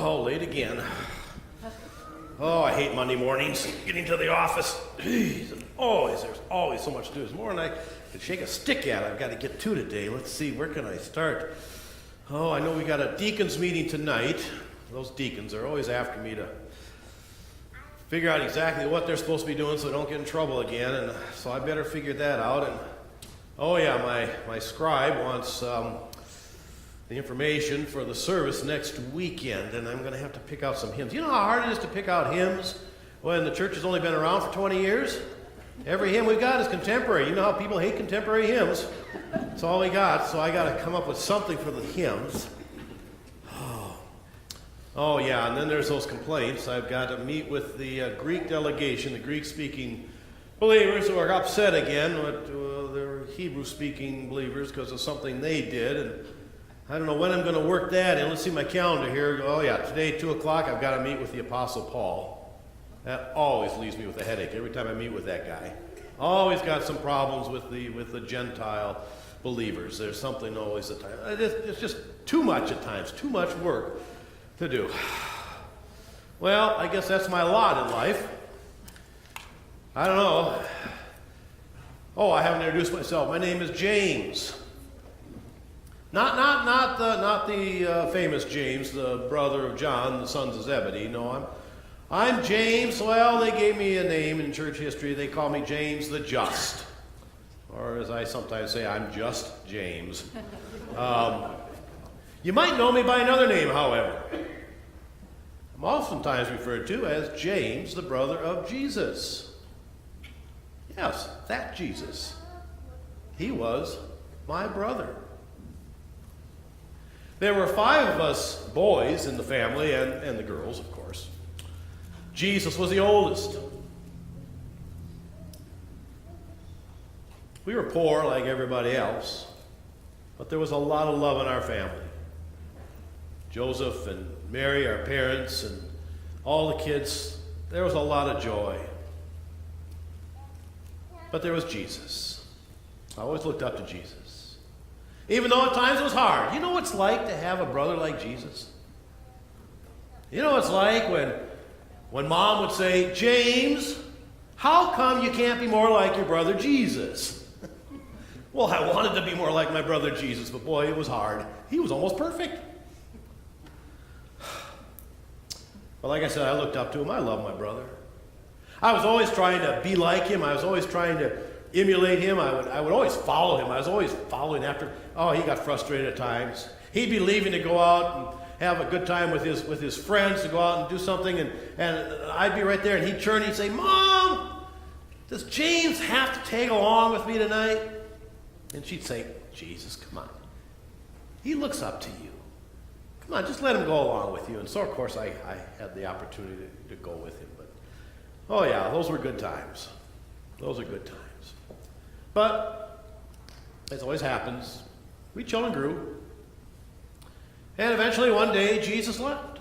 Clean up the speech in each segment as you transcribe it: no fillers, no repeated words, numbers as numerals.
Oh, late again. Oh, I hate Monday mornings. Getting to the office. Jeez, there's always so much to do. There's more than I could shake a stick at. I've got to get to today. Let's see, where can I start? Oh, I know we got a deacons meeting tonight. Those deacons are always after me to figure out exactly what they're supposed to be doing so I don't get in trouble again. And so I better figure that out. And oh yeah, my scribe wants the information for the service next weekend, and I'm going to have to pick out some hymns. You know how hard it is to pick out hymns when the church has only been around for 20 years? Every hymn we've got is contemporary. You know how people hate contemporary hymns? That's all we got, so I got to come up with something for the hymns. Oh yeah, and then there's those complaints. I've got to meet with the Greek delegation, the Greek-speaking believers who are upset again with their Hebrew-speaking believers because of something they did, and I don't know when I'm going to work that in. Let's see my calendar here. Oh yeah, today 2 o'clock I've got to meet with the Apostle Paul. That always leaves me with a headache every time I meet with that guy. Always got some problems with the Gentile believers. There's something always at times. It's just too much at times, too much work to do. Well, I guess that's my lot in life. I don't know. Oh, I haven't introduced myself. My name is James. Not the famous James, the brother of John, the sons of Zebedee. No, I'm James. Well, they gave me a name in church history. They call me James the Just. Or as I sometimes say, I'm just James. You might know me by another name, however. I'm oftentimes referred to as James, the brother of Jesus. Yes, that Jesus. He was my brother. There were 5 of us boys in the family, and the girls, of course. Jesus was the oldest. We were poor like everybody else, but there was a lot of love in our family. Joseph and Mary, our parents, and all the kids, there was a lot of joy. But there was Jesus. I always looked up to Jesus. Even though at times it was hard. You know what it's like to have a brother like Jesus? You know what it's like when Mom would say, James, how come you can't be more like your brother Jesus? Well, I wanted to be more like my brother Jesus, but boy, it was hard. He was almost perfect. But like I said, I looked up to him. I love my brother. I was always trying to be like him. I was always trying to emulate him. I would always follow him. I was always following after. Oh, he got frustrated at times. He'd be leaving to go out and have a good time with his friends, to go out and do something, and I'd be right there, and he'd turn and he'd say, Mom, does James have to tag along with me tonight? And she'd say, Jesus, come on. He looks up to you. Come on, just let him go along with you. And so, of course, I had the opportunity to go with him. But, oh yeah, those were good times. Those are good times. But, as always happens, we children grew. And eventually one day, Jesus left.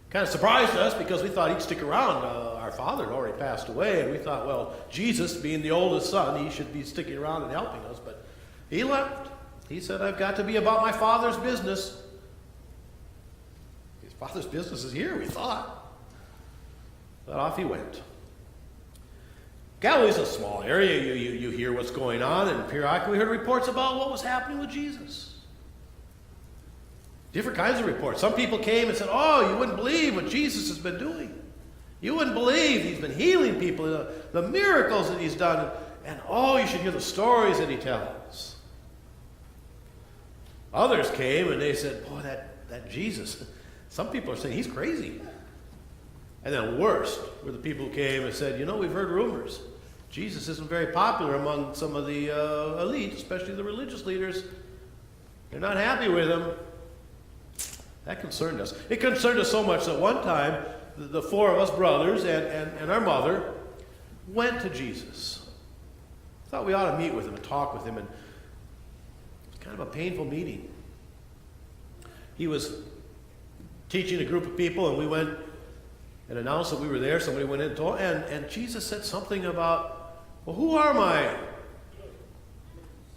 Kind of surprised us because we thought he'd stick around. Our father had already passed away, and we thought, well, Jesus, being the oldest son, he should be sticking around and helping us. But he left. He said, I've got to be about my father's business. His father's business is here, we thought. But off he went. Galilee's a small area. You hear what's going on, and periodically we heard reports about what was happening with Jesus. Different kinds of reports. Some people came and said, oh, you wouldn't believe what Jesus has been doing. You wouldn't believe he's been healing people, the miracles that he's done, and oh, you should hear the stories that he tells. Others came and they said, boy, that Jesus, some people are saying he's crazy. And then worst were the people who came and said, you know, we've heard rumors. Jesus isn't very popular among some of the elite, especially the religious leaders. They're not happy with him. That concerned us. It concerned us so much that one time, the 4 of us brothers and our mother went to Jesus. Thought we ought to meet with him and talk with him, and it was kind of a painful meeting. He was teaching a group of people, and we went and announced that we were there. Somebody went in and told, and Jesus said something about, well, who are my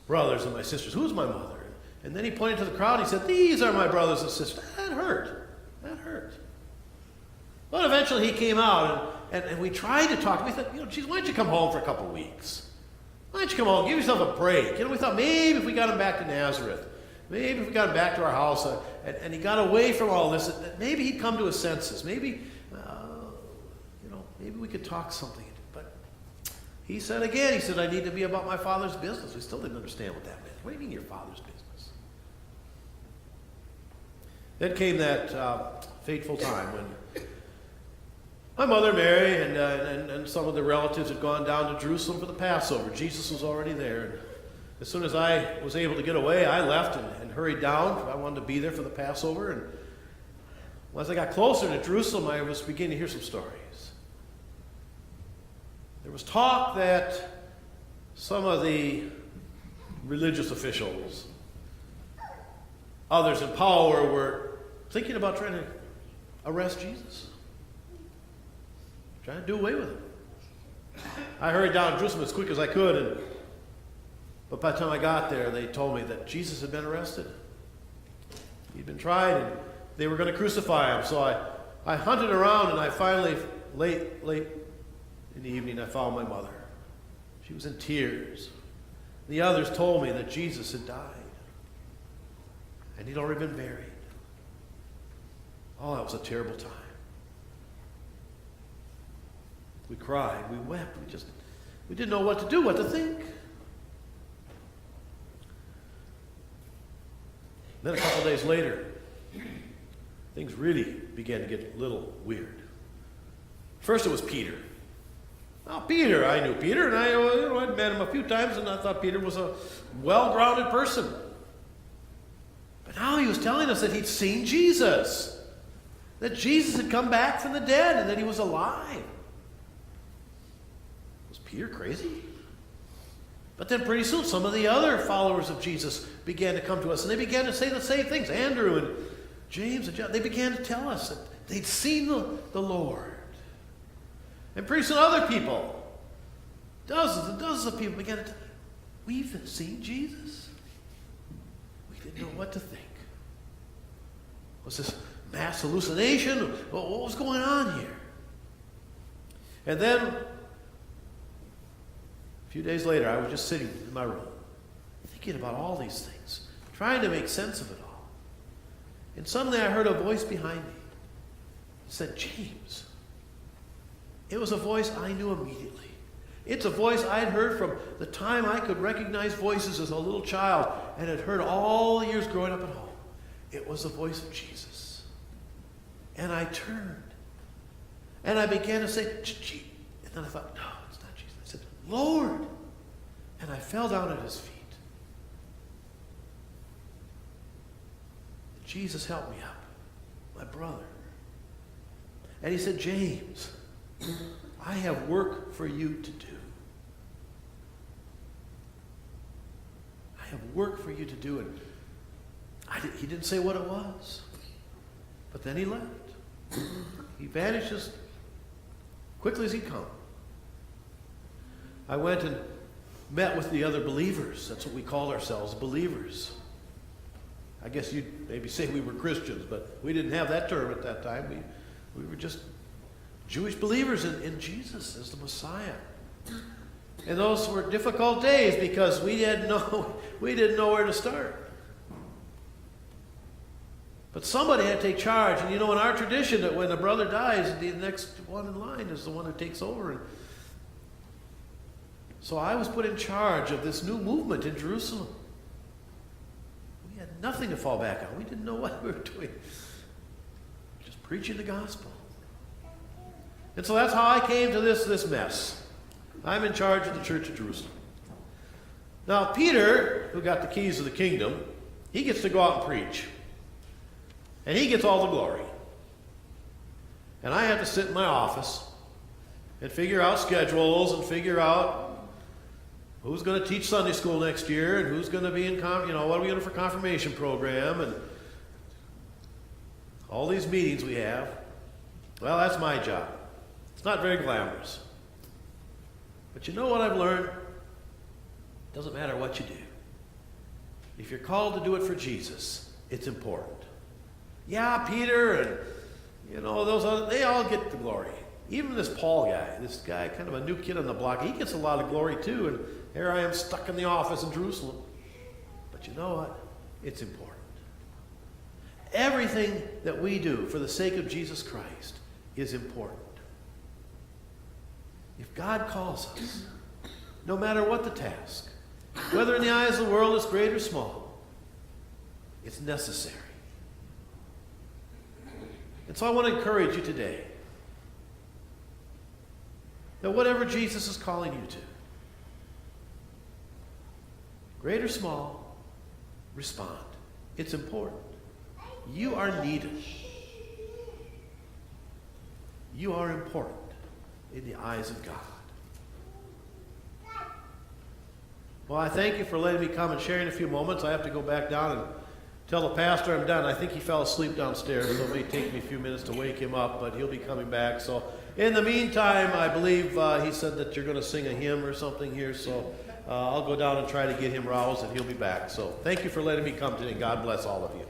brothers and my sisters? Who's my mother? And then he pointed to the crowd. He said, "These are my brothers and sisters." That hurt. That hurt. But eventually he came out, and we tried to talk. We thought, geez, why don't you come home for a couple weeks? Why don't you come home, give yourself a break? We thought maybe if we got him back to Nazareth, maybe if we got him back to our house, and he got away from all this, that maybe he'd come to his senses. Maybe, maybe we could talk something. But he said again, I need to be about my Father's business. We still didn't understand what that meant. What do you mean your Father's business? Then came that fateful time when my mother Mary and some of the relatives had gone down to Jerusalem for the Passover. Jesus was already there. And as soon as I was able to get away, I left and hurried down. I wanted to be there for the Passover. And as I got closer to Jerusalem, I was beginning to hear some stories. There was talk that some of the religious officials, others in power, were thinking about trying to arrest Jesus. Trying to do away with him. I hurried down to Jerusalem as quick as I could, but by the time I got there, they told me that Jesus had been arrested. He'd been tried, and they were going to crucify him. So I hunted around, and I finally, late in the evening, I found my mother. She was in tears. The others told me that Jesus had died, and he'd already been buried. Oh, that was a terrible time. We cried, we wept, we didn't know what to do, what to think. Then a couple days later, things really began to get a little weird. First it was Peter. Now Peter, I knew Peter, and I'd met him a few times, and I thought Peter was a well-grounded person. But now he was telling us that he'd seen Jesus. That Jesus had come back from the dead and that he was alive. Was Peter crazy? But then pretty soon some of the other followers of Jesus began to come to us, and they began to say the same things. Andrew and James and John, they began to tell us that they'd seen the Lord. And pretty soon other people, dozens and dozens of people began to tell, we've seen Jesus. We didn't know what to think. Was this mass hallucination? What was going on here? And then, a few days later, I was just sitting in my room, thinking about all these things, trying to make sense of it all. And suddenly I heard a voice behind me. It said, "James." It was a voice I knew immediately. It's a voice I'd heard from the time I could recognize voices as a little child and had heard all the years growing up at home. It was the voice of Jesus. And I turned. And I began to say, and then I thought, no, it's not Jesus. I said, "Lord." And I fell down at his feet. Jesus helped me up, my brother. And he said, "James, I have work for you to do. I have work for you to do." And he didn't say what it was. But then he left. He vanished as quickly as he'd come. I went and met with the other believers. That's what we call ourselves, believers. I guess you'd maybe say we were Christians, but we didn't have that term at that time. We were just Jewish believers in Jesus as the Messiah. And those were difficult days because we didn't know where to start. But somebody had to take charge. And in our tradition, that when a brother dies, the next one in line is the one who takes over. And so I was put in charge of this new movement in Jerusalem. We had nothing to fall back on. We didn't know what we were doing. Just preaching the gospel. And so that's how I came to this mess. I'm in charge of the Church of Jerusalem. Now, Peter, who got the keys of the kingdom, he gets to go out and preach. And he gets all the glory. And I have to sit in my office and figure out schedules and figure out who's going to teach Sunday school next year and who's going to be in, what are we going to do for confirmation program, and all these meetings we have. Well, that's my job. It's not very glamorous. But you know what I've learned? It doesn't matter what you do. If you're called to do it for Jesus, it's important. Yeah, Peter and, those other, they all get the glory. Even this Paul guy, this guy, kind of a new kid on the block, he gets a lot of glory too. And here I am stuck in the office in Jerusalem. But you know what? It's important. Everything that we do for the sake of Jesus Christ is important. If God calls us, no matter what the task, whether in the eyes of the world it's great or small, it's necessary. And so I want to encourage you today that whatever Jesus is calling you to, great or small, respond. It's important. You are needed. You are important in the eyes of God. Well, I thank you for letting me come and sharing a few moments. I have to go back down and tell the pastor I'm done. I think he fell asleep downstairs, so it may take me a few minutes to wake him up, but he'll be coming back. So in the meantime, I believe he said that you're going to sing a hymn or something here, so I'll go down and try to get him roused, and he'll be back. So thank you for letting me come today. God bless all of you.